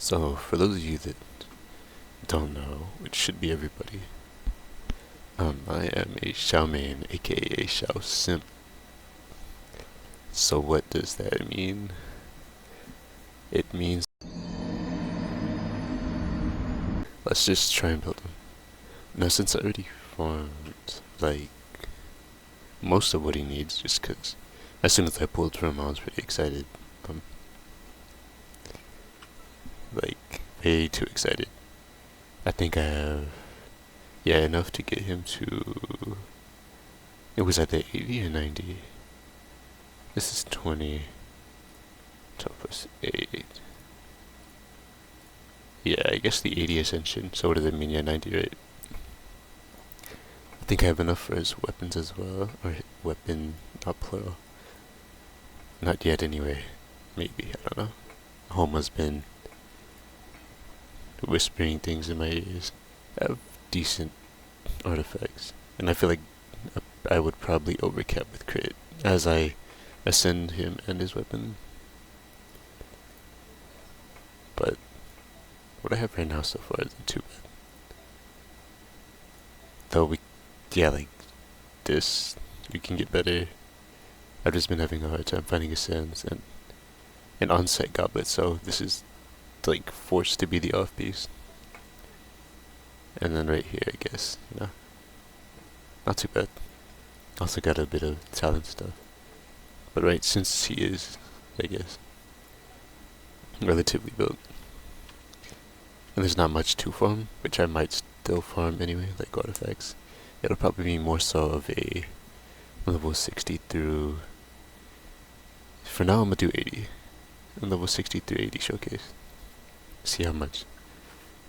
So, for those of you that don't know, which should be everybody, I am a Xiao main, aka a Xiao simp. So what does that mean? It means let's just try and build him. Now, since I already farmed like most of what he needs, just because as soon as I pulled from him, I was pretty excited. Um, like way too excited. I think I have enough to get him to. It was either 80 or 90. This is 20. 12 plus 8. Yeah, I guess the 80 ascension. So what does it mean? Yeah, 90, right? I think I have enough for his weapons as well. Or weapon, not plural. Not yet, anyway. Maybe, I don't know. Homa's been whispering things in my ears. I have decent artifacts. And I feel like I would probably overcap with crit as I ascend him and his weapon. But what I have right now so far isn't too bad. Though like this, we can get better. I've just been having a hard time finding ascends and an on-site goblet, so this is like forced to be the off piece. And then right here, I guess, not too bad. Also got a bit of talent stuff. But right, since he is, I guess, relatively built, and there's not much to farm, which I might still farm anyway, like artifacts. It'll probably be more so of a level 60 through. For now, I'm gonna do 80. And level 60 through 80 showcase. See how much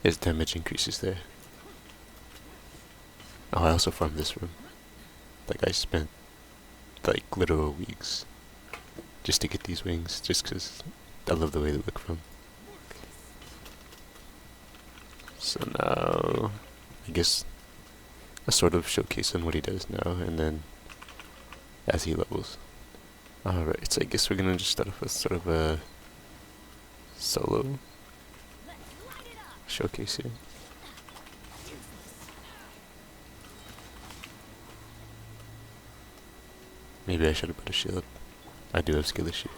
his damage increases there. Oh, I also farmed this room. Like, I spent like literal weeks just to get these wings, just because I love the way they look from. So now, I guess a sort of showcase on what he does now, and then as he levels. Alright, so I guess we're gonna just start off with sort of a solo showcase here. Maybe I should have put a shield. I do have skill issue.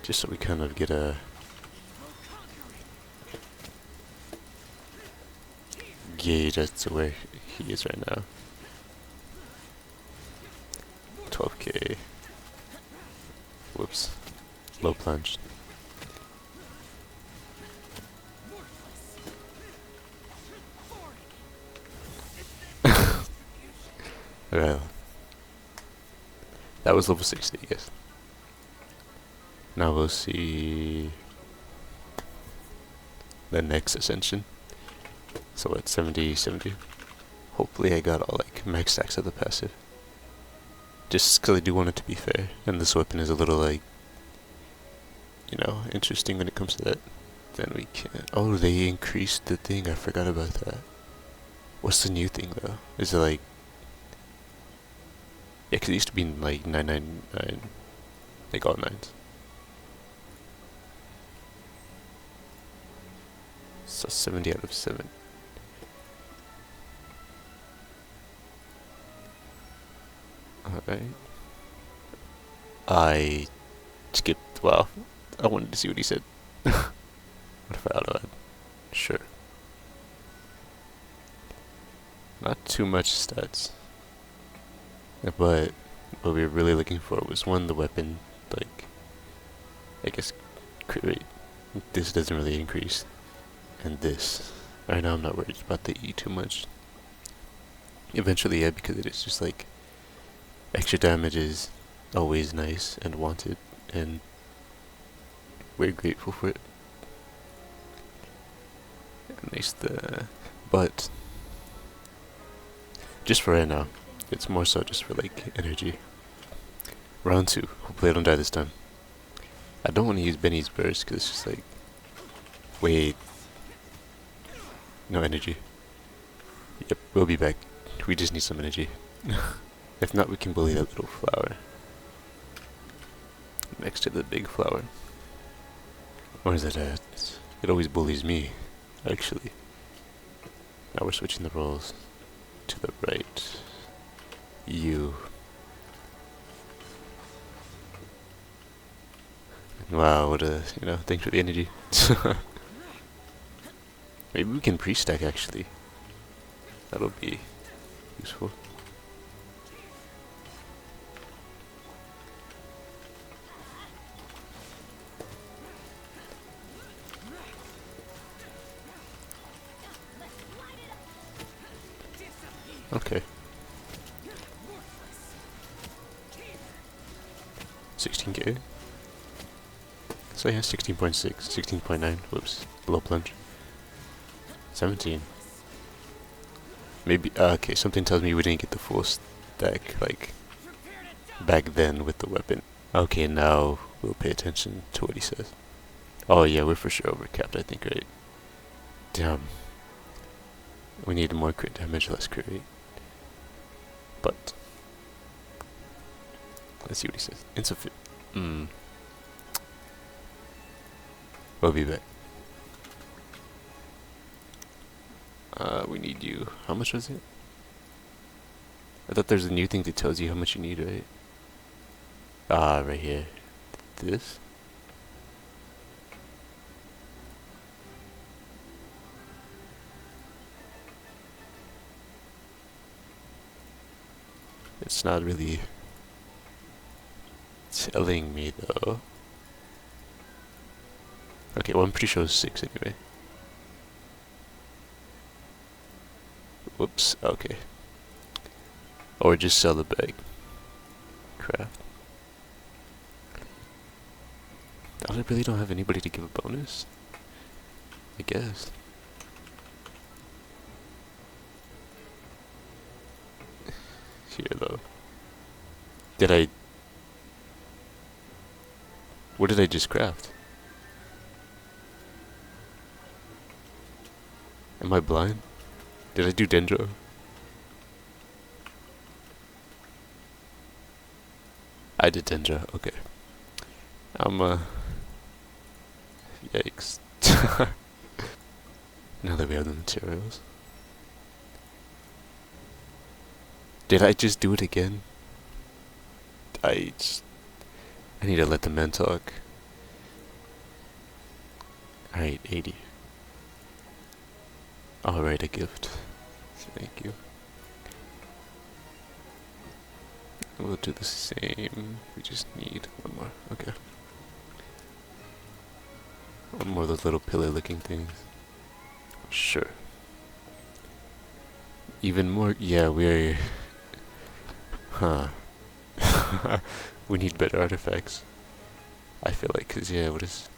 Just so we kind of get a gauge as to where he is right now. 12k. Whoops. Low plunge. Well, that was level 60, I guess. Now we'll see the next ascension. So at 70, 70. Hopefully I got all like max stacks of the passive. Just because I do want it to be fair. And this weapon is a little like, interesting when it comes to that. Then we can. Oh, they increased the thing. I forgot about that. What's the new thing though? Is it like. Yeah, because it used to be like 999. Like all nines. So 70 out of 7. Alright. I skipped. Well, I wanted to see what he said. What if I auto-add? Sure. Not too much stats. But what we were really looking for was one, the weapon, like, I guess, crit rate. This doesn't really increase. And this. Right now I'm not worried about the E too much. Eventually, yeah, because it is just like, extra damage is always nice and wanted, and we're grateful for it. Nice but just for right now, it's more so just for like energy. Round 2. Hopefully I don't die this time. I don't want to use Benny's burst because it's just like, wait, no energy. Yep, we'll be back. We just need some energy. If not, we can bully that little flower next to the big flower. Where's it at? It always bullies me, actually. Now we're switching the roles to the right. You. Wow, what a, thanks for the energy. Maybe we can pre-stack actually. That'll be useful. Okay. 16k? So yeah, 16.6, 16.9, whoops, low plunge. 17. Maybe, okay, something tells me we didn't get the full stack, like, back then with the weapon. Okay, now we'll pay attention to what he says. Oh yeah, we're for sure overcapped, I think, right? Damn. We need more crit damage, less crit rate. But, let's see what he says. Insufficient. We'll be back. We need you. How much was it? I thought there's a new thing that tells you how much you need, right? Ah, right here. This? It's not really telling me though. Okay, well I'm pretty sure it's 6 anyway. Whoops, okay. Or just sell the bag. Craft. I really don't have anybody to give a bonus? I guess. Here though. What did I just craft? Am I blind? Did I do Dendro? I did Dendro, okay. Yikes. Now that we have the materials. Did I just do it again? I need to let the men talk. Alright, 80. Alright, a gift. Thank you. We'll do the same. We just need one more. Okay. One more of those little pillar looking things. Sure. Even more? Yeah, we're... Huh. We need better artifacts. I feel like, cause yeah, what is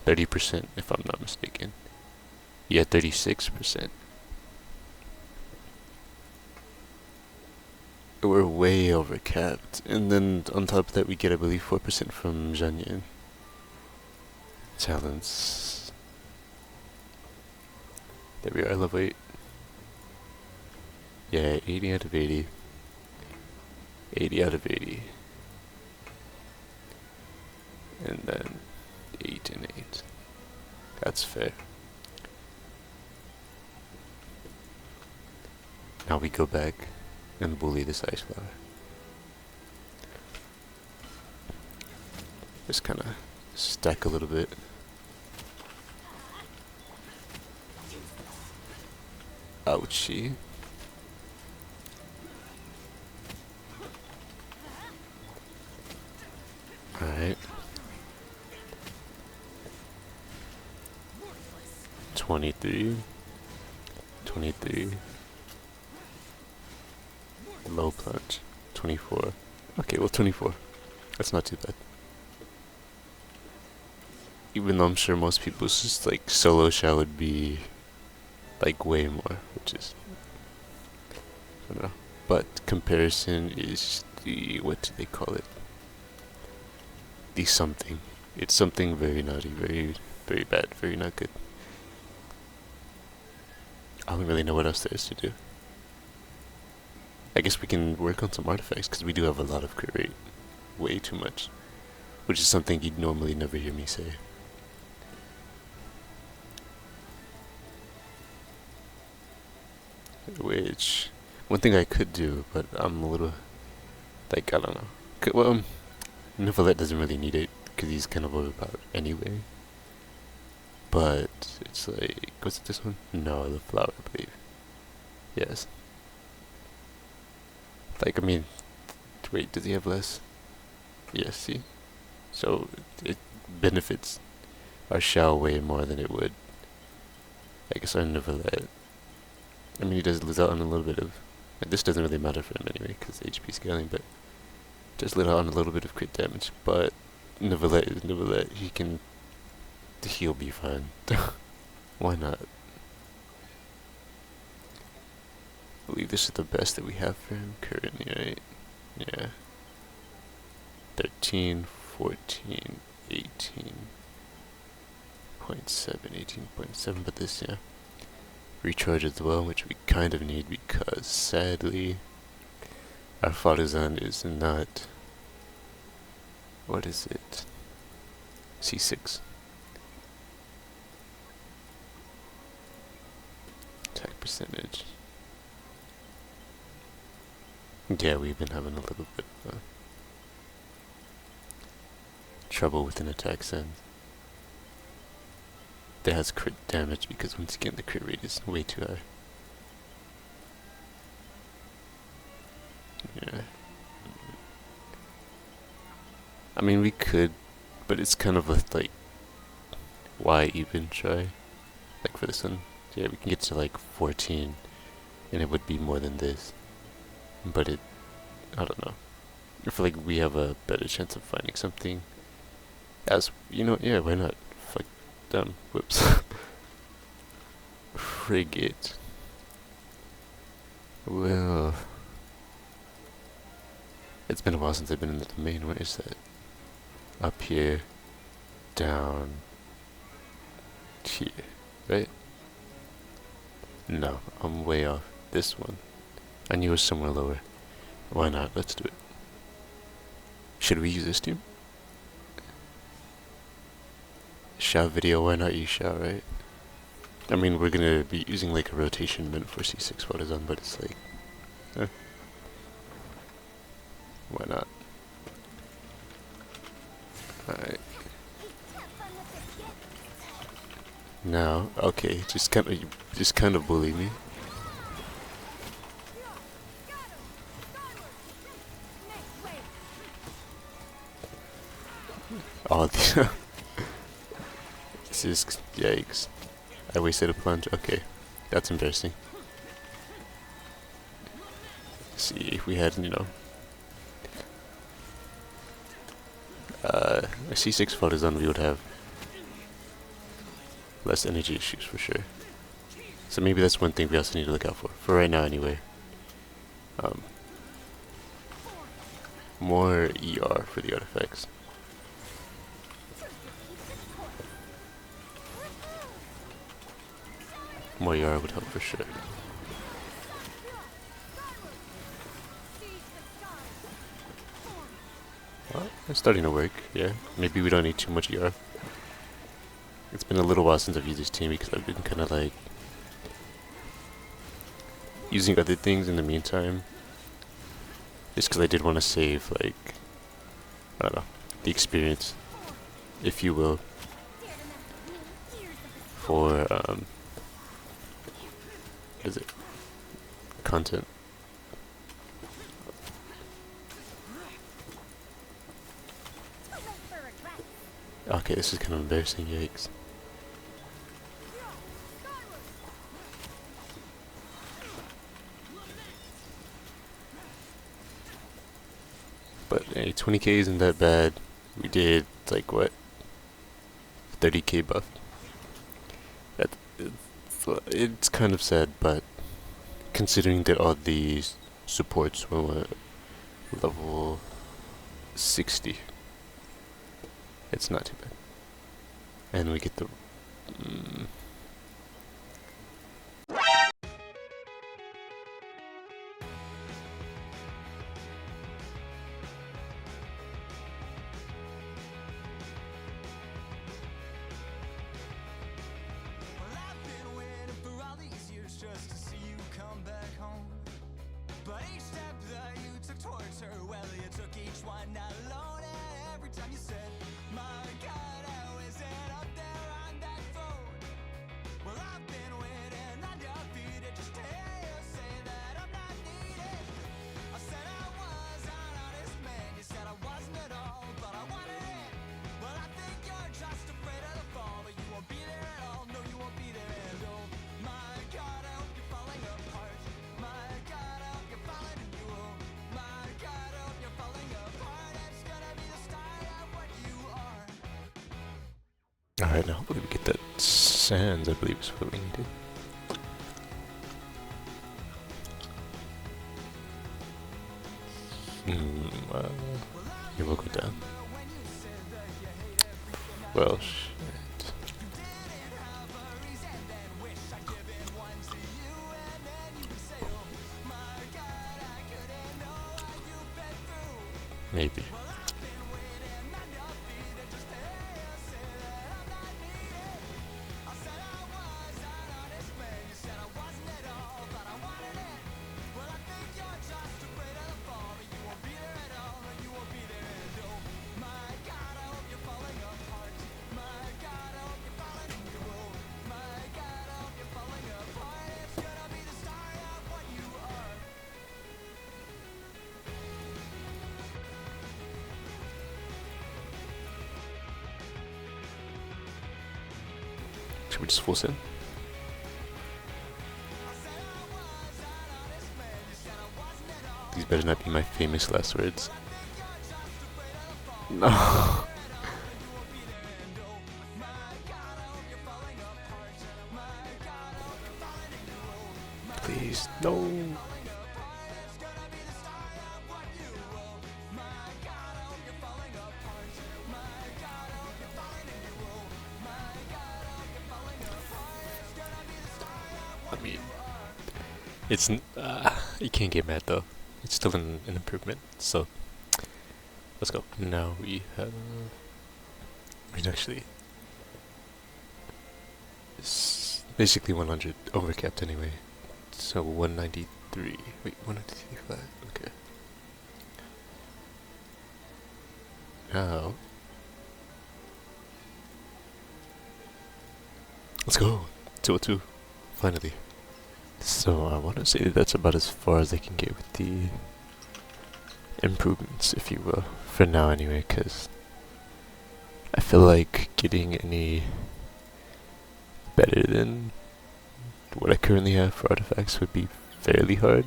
30% if I'm not mistaken? Yeah, 36%. We're way overcapped, and then on top of that, we get, I believe, 4% from Zhanyan. Talents. There we are, level 8. Yeah, 80 out of 80. 80 out of 80. And then 8 and 8. That's fair. Now we go back and bully this ice flower. Just kind of stack a little bit. Ouchie. Alright. 23. 23. Low plunge. 24. Okay, well 24. That's not too bad. Even though I'm sure most people's just like solo Xiao would be like way more, which is, I don't know. But comparison is the, what do they call it? The something. It's something very naughty, very, very bad, very not good. I don't really know what else there is to do. I guess we can work on some artifacts because we do have a lot of crit rate. Way too much. Which is something you'd normally never hear me say. which one thing I could do, but I'm a little like I don't know. Well, Nicolette doesn't really need it because he's kind of overpowered anyway. But it's like, was it this one? No, the flower, I believe. Yes. Like, I mean, wait, does he have less? Yes, see? So, it benefits our Xiao way more than it would, I guess, our Nicolette. I mean, he does lose out on a little bit of, and this doesn't really matter for him anyway, because HP scaling, but does lose out on a little bit of crit damage. But Nicolette is Nicolette, he'll be fine. Why not? I believe this is the best that we have for him currently, right? Yeah. 13, 14, 18.7, 18.7, but this, yeah. Recharge as well, which we kind of need because, sadly, our Faruzan is not... What is it? C6. Attack percentage. Yeah, we've been having a little bit of trouble with an attack sense. That has crit damage because once again the crit rate is way too high. Yeah. I mean we could, but it's kind of a like, why even try? Like for this one, yeah, we can get to like 14 and it would be more than this. But I don't know. I feel like we have a better chance of finding something. As, yeah, why not? Fuck them. Whoops. Frigate. Well, it's been a while since I've been in the domain. Where is that? Up here. Down. Here. Right? No, I'm way off. This one. I knew it was somewhere lower. Why not? Let's do it. Should we use this team? Xiao video, why not use Xiao, right? I mean, we're gonna be using like a rotation meant for C6 photos on, but it's like, why not? Alright. Now, okay, just kind of bully me. Oh, this is, yikes. I wasted a plunge. Okay, that's embarrassing. See, if we had, a C6 photos on, we would have less energy issues for sure. So maybe that's one thing we also need to look out for right now anyway. More ER for the artifacts. More ER would help for sure. Well, it's starting to work, yeah. Maybe we don't need too much ER. It's been a little while since I've used this team because I've been kind of like using other things in the meantime. Just because I did want to save, like, I don't know, the experience, if you will, for, what is it? Content. Okay, this is kind of embarrassing, yikes. But hey, 20k isn't that bad. We did, like, what? 30k buff. It's kind of sad, but considering that all these supports were level 60, it's not too bad. And we get the... Well, I've been waiting for all these years just to see you come back. Alright, now hopefully we get that sands, I believe is what we needed. Here we'll go down. Well, shit. Maybe. Should we just full send? These better not be my famous last words. No. Please, no. I mean, it's you can't get mad though. It's still an improvement. So let's go. Now we have. I mean, actually, it's basically 100 overcapped anyway. So 193. Wait, 195. Okay. Now let's go. 202. Finally. So I want to say that's about as far as I can get with the improvements, if you will, for now anyway, because I feel like getting any better than what I currently have for artifacts would be fairly hard.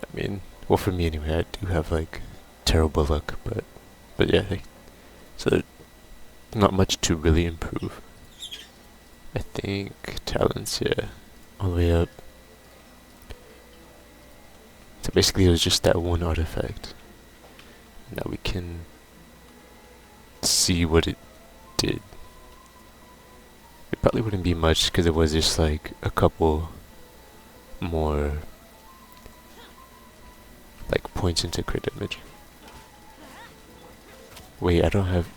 I mean, well, for me anyway, I do have like terrible luck, but yeah, so not much to really improve. I think talents, yeah, all the way up. So basically it was just that one artifact. Now we can see what it did. It probably wouldn't be much because it was just like a couple more like points into crit damage. Wait, I don't have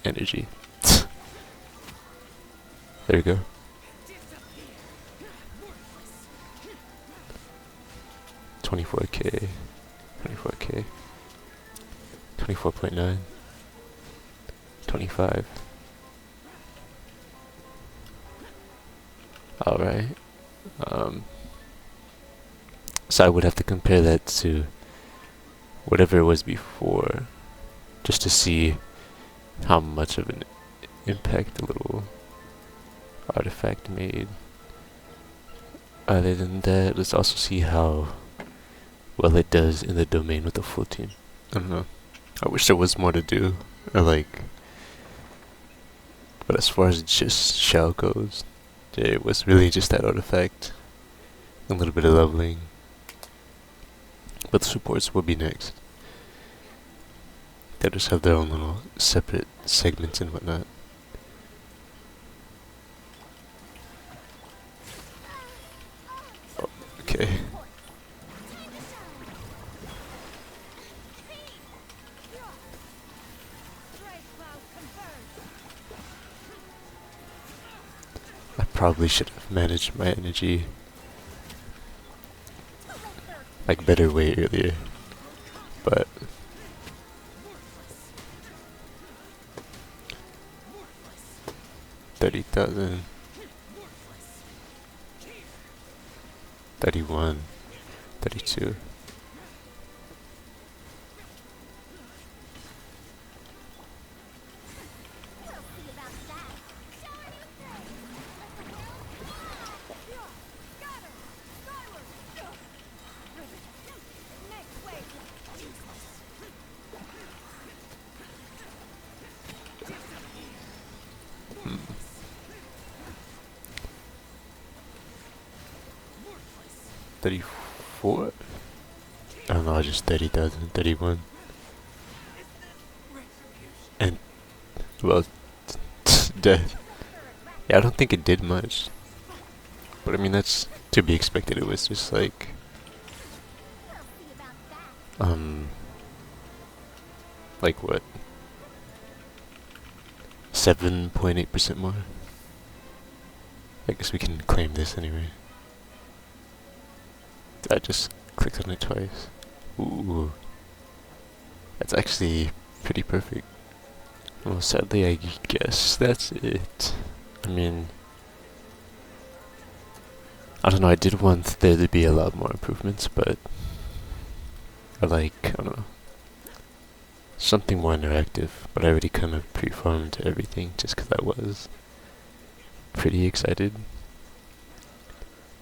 energy. There we go. 24k, 24k, 24.9, 25. Alright. So I would have to compare that to whatever it was before, just to see how much of an impact the little artifact made. Other than that, let's also see how well it does in the domain with the full team. I don't know. I wish there was more to do. But as far as just Xiao goes, it was really just that artifact. A little bit of leveling. But the supports will be next. They'll just have their own little separate segments and whatnot. Oh, okay. I probably should have managed my energy like better way earlier, but 30,000, 31, 32. Hmm. 34? Oh no, just 30,000, 31. And, well, death. Yeah, I don't think it did much. But I mean, that's to be expected. It was just like, um, like what? 7.8% more? I guess we can claim this anyway. I just clicked on it twice. Ooh, that's actually pretty perfect. Well, sadly, I guess that's it. I mean, I don't know, I did want there to be a lot more improvements, but I don't know, something more interactive, but I already kind of pre-farmed everything just because I was pretty excited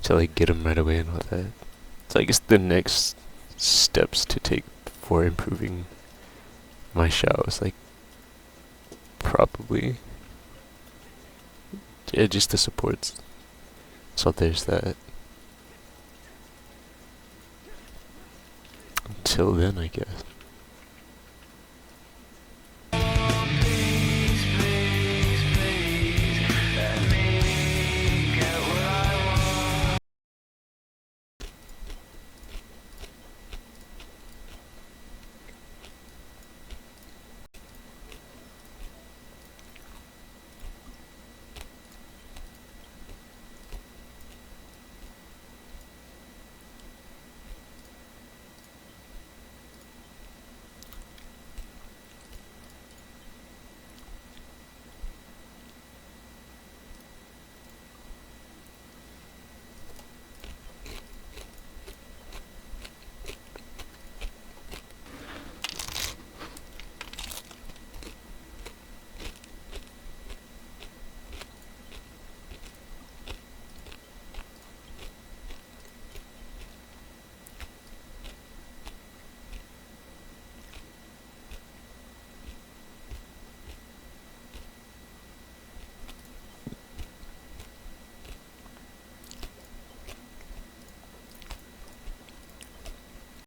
to like get them right away and all that. So I guess the next steps to take for improving my Xiao is like probably, yeah, just the supports. So there's that. Until then, I guess.